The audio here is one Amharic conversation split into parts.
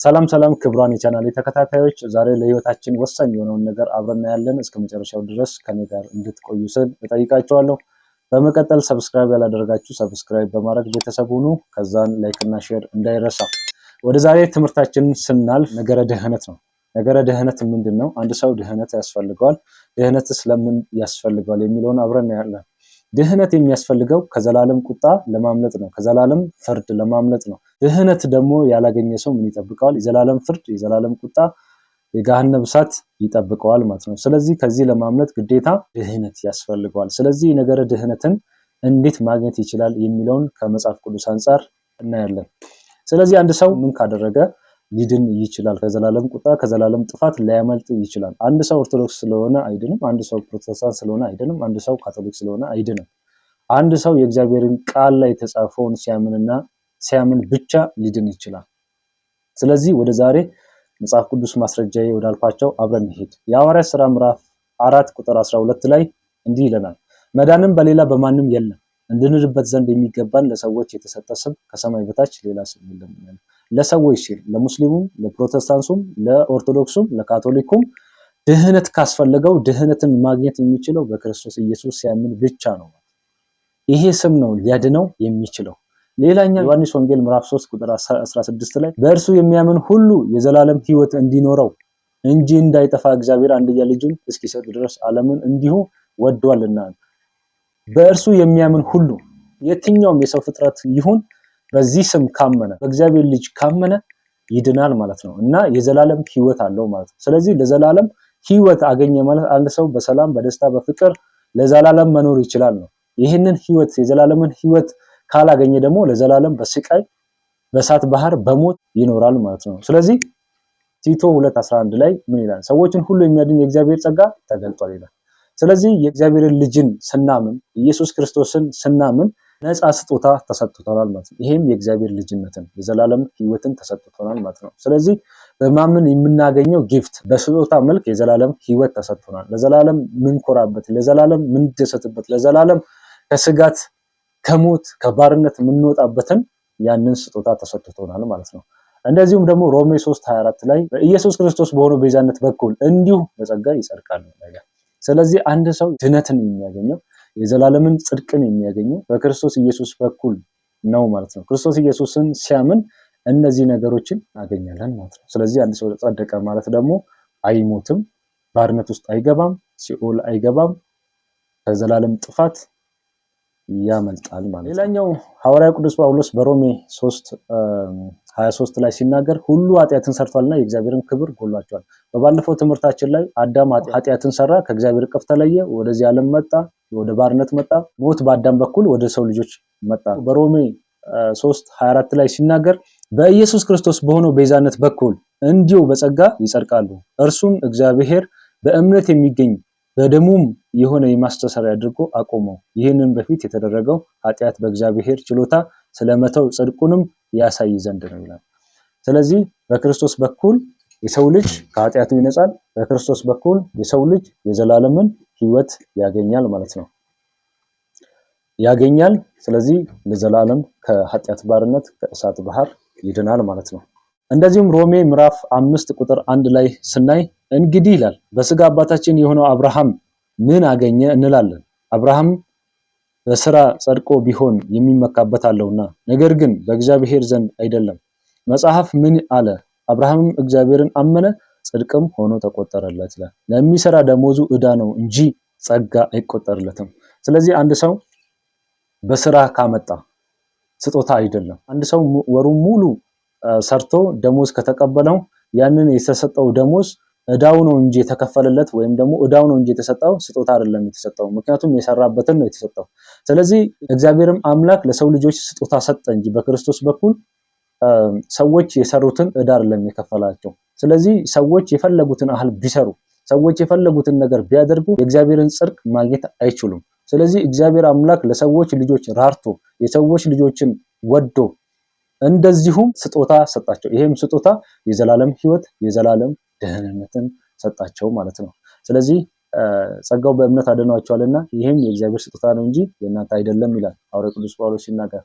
ሰላም ሰላም ክብሯን የቻናሌ ተከታታዮች ዛሬ ለህይወታችን ወሳኝ የሆነውን ነገር አብረን ያለን እስከመጨረሻው ድረስ ከኔ ጋር እንድትቆዩ ስል እጠይቃችኋለሁ። በመቀጠል ሰብስክራይብ ያላደረጋችሁ ሰብስክራይብ በማድረግ ቤተሰብ ሁኑ። ከዛን ላይክ እና ሼር እንዳይረሳ። ወደ ዛሬ ትምህርታችን ስናልፍ ነገረ ድህነት ነው። ነገረ ድህነት ምንድነው? አንድ ሰው ድህነት ያስፈልገዋል። ድህነትስ ለምን ያስፈልገዋል የሚለውን አብረን ያለን። ድህነት የሚያስፈልገው ከዘላለም ቁጣ ለማምለጥ ነው። ከዘላለም ፍርድ ለማምለጥ ነው። ድህነት ደግሞ ያላገኘ ሰው ምን ይጠብቀዋል? የዘላለም ፍርድ፣ የዘላለም ቁጣ፣ የገሃነም እሳት ይጠብቀዋል ማለት ነው። ስለዚህ ከዚህ ለማምለጥ ግዴታ ድህነት ያስፈልገዋል። ስለዚህ ነገረ ድህነትን እንዴት ማግኘት ይችላል የሚለውን ከመጽሐፍ ቅዱስ አንጻር እናያለን። ስለዚህ አንድ ሰው ምን ካደረገ ሊድን ይችላል? ከዘላለም ቁጣ፣ ከዘላለም ጥፋት ሊያመልጥ ይችላል። አንድ ሰው ኦርቶዶክስ ስለሆነ አይድንም። አንድ ሰው ፕሮቴስታንት ስለሆነ አይድንም። አንድ ሰው ካቶሊክ ስለሆነ አይድንም። አንድ ሰው የእግዚአብሔርን ቃል ላይ የተጻፈውን ሲያምን ብቻ ሊድን ይችላል። ስለዚህ ወደ ዛሬ መጽሐፍ ቅዱስ ማስረጃዬ ወዳልኳቸው አብረን እንሂድ። የሐዋርያት ሥራ ምዕራፍ 4 ቁጥር 12 ላይ እንዲህ ይለናል፣ መዳንም በሌላ በማንም የለም፣ እንድንድበት ዘንድ የሚገባን ለሰዎች የተሰጠ ስም ከሰማይ በታች ሌላ ስም የለም። ለሰዎች ሲል ለሙስሊሙም፣ ለፕሮቴስታንቱም፣ ለኦርቶዶክሱም፣ ለካቶሊኩም ድህነት ካስፈለገው ድህነትን ማግኘት የሚችለው በክርስቶስ ኢየሱስ ሲያምን ብቻ ነው። ይሄ ስም ነው ሊያድነው የሚችለው። ሌላኛው ዮሐንስ ወንጌል ምዕራፍ 3 ቁጥር 16 ላይ በእርሱ የሚያምን ሁሉ የዘላለም ሕይወት እንዲኖረው እንጂ እንዳይጠፋ እግዚአብሔር አንድያ ልጁን እስኪሰጥ ድረስ ዓለምን እንዲሁ ወዷልና። በእርሱ የሚያምን ሁሉ የትኛውም የሰው ፍጥረት ይሁን በዚህ ስም ካመነ፣ በእግዚአብሔር ልጅ ካመነ ይድናል ማለት ነው እና የዘላለም ሕይወት አለው ማለት ነው። ስለዚህ ለዘላለም ሕይወት አገኘ ማለት አንድ ሰው በሰላም በደስታ በፍቅር ለዘላለም መኖር ይችላል ነው። ይህንን ሕይወት የዘላለምን ሕይወት ካላገኘ ደግሞ ለዘላለም በስቃይ በእሳት ባህር በሞት ይኖራል ማለት ነው። ስለዚህ ቲቶ 2:11 ላይ ምን ይላል? ሰዎችን ሁሉ የሚያድን የእግዚአብሔር ጸጋ ተገልጧል ይላል። ስለዚህ የእግዚአብሔርን ልጅን ስናምን፣ ኢየሱስ ክርስቶስን ስናምን ነፃ ስጦታ ተሰጥቶናል ማለት ነው። ይሄም የእግዚአብሔር ልጅነትን የዘላለም ሕይወትን ተሰጥቶናል ማለት ነው። ስለዚህ በማመን የምናገኘው ጊፍት በስጦታ መልክ የዘላለም ሕይወት ተሰጥቶናል። ለዘላለም ምንኮራበት፣ ለዘላለም ምንደሰትበት፣ ለዘላለም ከስጋት ከሞት ከባርነት የምንወጣበትን ያንን ስጦታ ተሰጥቶናል ማለት ነው። እንደዚሁም ደግሞ ሮሜ 3:24 ላይ በኢየሱስ ክርስቶስ በሆነው ቤዛነት በኩል እንዲሁ በጸጋ ይጸድቃል ነገር። ስለዚህ አንድ ሰው ድነትን የሚያገኘው የዘላለምን ጽድቅን የሚያገኘው በክርስቶስ ኢየሱስ በኩል ነው ማለት ነው። ክርስቶስ ኢየሱስን ሲያምን እነዚህ ነገሮችን እናገኛለን ማለት ነው። ስለዚህ አንድ ሰው ጸደቀ ማለት ደግሞ አይሞትም፣ ባርነት ውስጥ አይገባም፣ ሲኦል አይገባም፣ ከዘላለም ጥፋት ያመልጣል ማለት ነው። ሌላኛው ሐዋርያው ቅዱስ ጳውሎስ በሮሜ 3:23 ላይ ሲናገር ሁሉ ኃጢአትን ሰርቷልና የእግዚአብሔርን ክብር ጎድሏቸዋል። በባለፈው ትምህርታችን ላይ አዳም ኃጢአትን ሰራ፣ ከእግዚአብሔር እቅፍ ተለየ፣ ወደዚህ ዓለም መጣ፣ ወደ ባርነት መጣ፣ ሞት በአዳም በኩል ወደ ሰው ልጆች መጣ። በሮሜ 3:24 ላይ ሲናገር በኢየሱስ ክርስቶስ በሆነው ቤዛነት በኩል እንዲሁ በጸጋ ይጸድቃሉ፣ እርሱም እግዚአብሔር በእምነት የሚገኝ በደሙም የሆነ የማስተሰሪያ አድርጎ አቆመው። ይህንን በፊት የተደረገው ኃጢአት በእግዚአብሔር ችሎታ ስለመተው ጽድቁንም ያሳይ ዘንድ ነው ይላል። ስለዚህ በክርስቶስ በኩል የሰው ልጅ ከኃጢአቱ ይነጻል። በክርስቶስ በኩል የሰው ልጅ የዘላለምን ሕይወት ያገኛል ማለት ነው ያገኛል። ስለዚህ ለዘላለም ከኃጢአት ባርነት ከእሳት ባህር ይድናል ማለት ነው። እንደዚሁም ሮሜ ምዕራፍ 5 ቁጥር 1 ላይ ስናይ እንግዲህ ይላል በስጋ አባታችን የሆነው አብርሃም ምን አገኘ እንላለን። አብርሃም በስራ ጸድቆ ቢሆን የሚመካበት አለውና፣ ነገር ግን በእግዚአብሔር ዘንድ አይደለም። መጽሐፍ ምን አለ? አብርሃምም እግዚአብሔርን አመነ ጽድቅም ሆኖ ተቆጠረለት ይላል። ለሚሰራ ደሞዙ ዕዳ ነው እንጂ ጸጋ አይቆጠርለትም። ስለዚህ አንድ ሰው በስራ ካመጣ ስጦታ አይደለም። አንድ ሰው ወሩን ሙሉ ሰርቶ ደሞዝ ከተቀበለው ያንን የተሰጠው ደሞዝ ዕዳው ነው እንጂ የተከፈለለት ወይም ደግሞ ዕዳው ነው እንጂ የተሰጠው ስጦታ አይደለም የተሰጠው። ምክንያቱም የሰራበትን ነው የተሰጠው። ስለዚህ እግዚአብሔርም አምላክ ለሰው ልጆች ስጦታ ሰጠ እንጂ በክርስቶስ በኩል ሰዎች የሰሩትን ዕዳ አይደለም የከፈላቸው። ስለዚህ ሰዎች የፈለጉትን አህል ቢሰሩ፣ ሰዎች የፈለጉትን ነገር ቢያደርጉ የእግዚአብሔርን ጽድቅ ማግኘት አይችሉም። ስለዚህ እግዚአብሔር አምላክ ለሰዎች ልጆች ራርቶ የሰዎች ልጆችን ወዶ እንደዚሁም ስጦታ ሰጣቸው። ይሄም ስጦታ የዘላለም ሕይወት የዘላለም ደህንነትን ሰጣቸው ማለት ነው። ስለዚህ ጸጋው በእምነት አድኗቸዋልና ይሄም የእግዚአብሔር ስጦታ ነው እንጂ የእናንተ አይደለም ይላል ሐዋርያው ቅዱስ ጳውሎስ ሲናገር።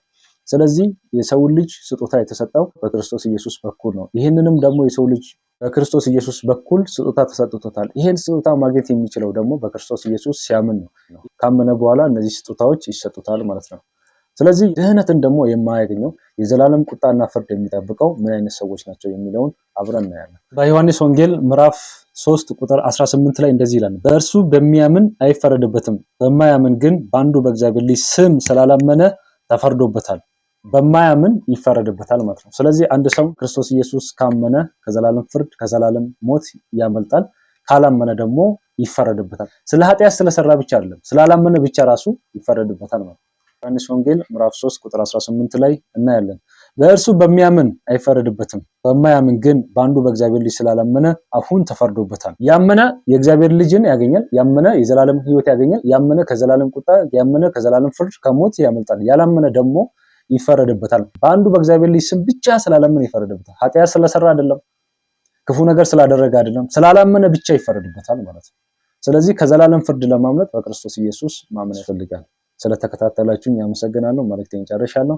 ስለዚህ የሰው ልጅ ስጦታ የተሰጠው በክርስቶስ ኢየሱስ በኩል ነው። ይህንንም ደግሞ የሰው ልጅ በክርስቶስ ኢየሱስ በኩል ስጦታ ተሰጥቶታል። ይሄን ስጦታ ማግኘት የሚችለው ደግሞ በክርስቶስ ኢየሱስ ሲያምን ነው። ካመነ በኋላ እነዚህ ስጦታዎች ይሰጡታል ማለት ነው። ስለዚህ ድህነትን ደግሞ የማያገኘው የዘላለም ቁጣና ፍርድ የሚጠብቀው ምን አይነት ሰዎች ናቸው የሚለውን አብረን እናያለን። በዮሐንስ ወንጌል ምዕራፍ 3 ቁጥር 18 ላይ እንደዚህ ይላል፣ በእርሱ በሚያምን አይፈረድበትም፣ በማያምን ግን በአንዱ በእግዚአብሔር ልጅ ስም ስላላመነ ተፈርዶበታል። በማያምን ይፈረድበታል ማለት ነው። ስለዚህ አንድ ሰው ክርስቶስ ኢየሱስ ካመነ ከዘላለም ፍርድ ከዘላለም ሞት ያመልጣል። ካላመነ ደግሞ ይፈረድበታል። ስለ ኃጢአት ስለሰራ ብቻ አይደለም፣ ስላላመነ ብቻ ራሱ ይፈረድበታል ማለት ነው። ዮሐንስ ወንጌል ምዕራፍ 3 ቁጥር 18 ላይ እናያለን። በእርሱ በሚያምን አይፈረድበትም፣ በማያምን ግን በአንዱ በእግዚአብሔር ልጅ ስላላመነ አሁን ተፈርዶበታል። ያመነ የእግዚአብሔር ልጅን ያገኛል፣ ያመነ የዘላለም ሕይወት ያገኛል፣ ያመነ ከዘላለም ቁጣ፣ ያመነ ከዘላለም ፍርድ ከሞት ያመልጣል። ያላመነ ደግሞ ይፈረድበታል። በአንዱ በእግዚአብሔር ልጅ ስም ብቻ ስላላመነ ይፈረድበታል። ኃጢአት ስለሰራ አይደለም፣ ክፉ ነገር ስላደረገ አይደለም፣ ስላላመነ ብቻ ይፈረድበታል ማለት ነው። ስለዚህ ከዘላለም ፍርድ ለማምለጥ በክርስቶስ ኢየሱስ ማመን ያስፈልጋል። ስለተከታተላችሁኝ አመሰግናለሁ። መልእክቴን ጨርሻለሁ።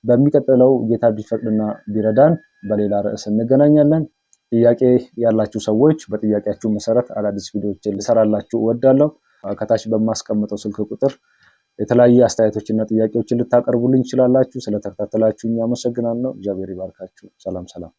በሚቀጥለው ጌታ ቢፈቅድና ቢረዳን በሌላ ርዕስ እንገናኛለን። ጥያቄ ያላችሁ ሰዎች በጥያቄያችሁ መሰረት አዳዲስ ቪዲዮዎችን ልሰራላችሁ እወዳለሁ። ከታች በማስቀምጠው ስልክ ቁጥር የተለያየ አስተያየቶችና ጥያቄዎችን ልታቀርቡልኝ ይችላላችሁ። ስለተከታተላችሁኝ አመሰግናለሁ። እግዚአብሔር ይባርካችሁ። ሰላም ሰላም።